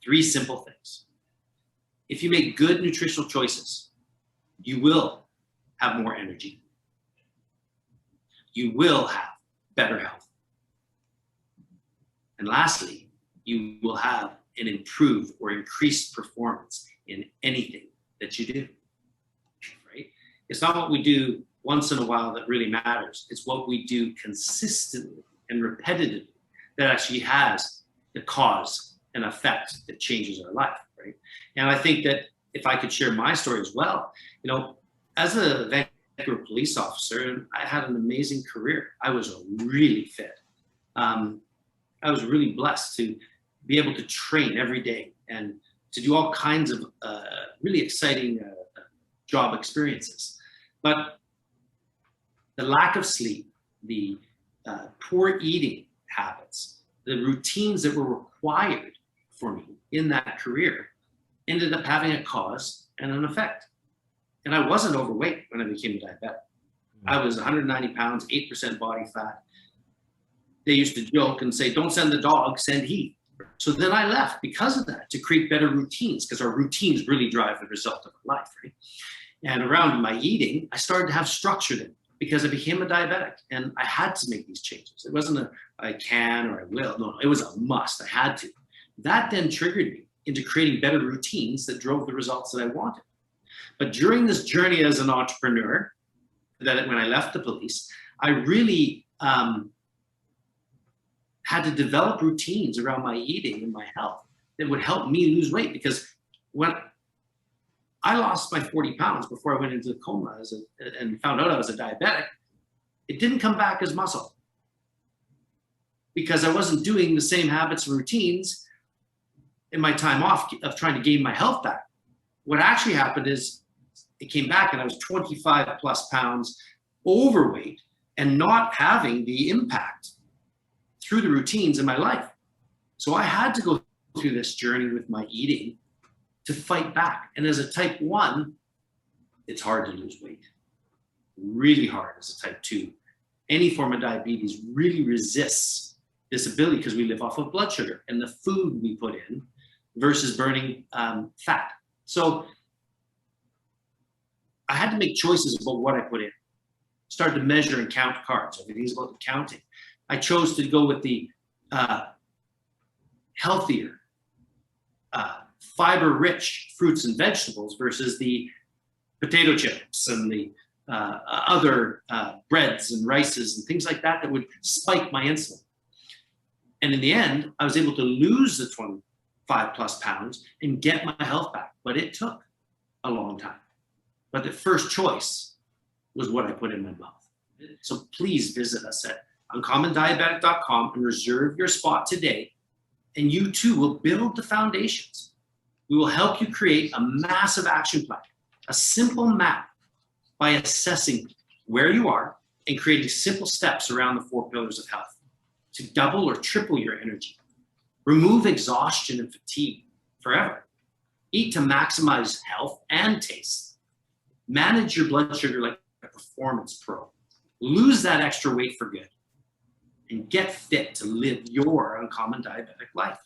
Three simple things. If you make good nutritional choices, you will have more energy. You will have better health. And lastly, you will have an improved or increased performance in anything that you do, right? It's not what we do once in a while that really matters. It's what we do consistently and repetitively that actually has the cause and effect that changes our life, right? And I think that if I could share my story as well, you know, as a Vancouver police officer, I had an amazing career. I was really fit. I was really blessed to be able to train every day and to do all kinds of really exciting job experiences. But the lack of sleep, the poor eating habits, the routines that were required for me in that career ended up having a cause and an effect. And I wasn't overweight when I became a diabetic. I was 190 pounds, 8% body fat. They used to joke and say, don't send the dog, send he. So then I left because of that, to create better routines, because our routines really drive the result of our life, right? And around my eating, I started to have structure then because I became a diabetic and I had to make these changes. It wasn't a I can or I will. No, it was a must. I had to. That then triggered me into creating better routines that drove the results that I wanted. But during this journey as an entrepreneur, that when I left the police, I really had to develop routines around my eating and my health that would help me lose weight. Because when I lost my 40 pounds before I went into the coma and found out I was a diabetic, it didn't come back as muscle because I wasn't doing the same habits and routines in my time off of trying to gain my health back. What actually happened is it came back and I was 25 plus pounds overweight and not having the impact through the routines in my life. So I had to go through this journey with my eating to fight back. And as a type 1, it's hard to lose weight. Really hard as a type 2. Any form of diabetes really resists this ability because we live off of blood sugar and the food we put in versus burning fat. So I had to make choices about what I put in. Started to measure and count carbs. Everything's about the counting. I chose to go with the healthier, fiber-rich fruits and vegetables versus the potato chips and the other breads and rices and things like that that would spike my insulin. And in the end, I was able to lose the 25 plus pounds and get my health back. But it took a long time. But the first choice was what I put in my mouth. So please visit us at uncommondiabetic.com and reserve your spot today. And you too will build the foundations. We will help you create a massive action plan, a simple map by assessing where you are and creating simple steps around the 4 pillars of health to double or triple your energy. Remove exhaustion and fatigue forever. Eat to maximize health and taste. Manage your blood sugar like a performance pro. Lose that extra weight for good. And get fit to live your uncommon diabetic life.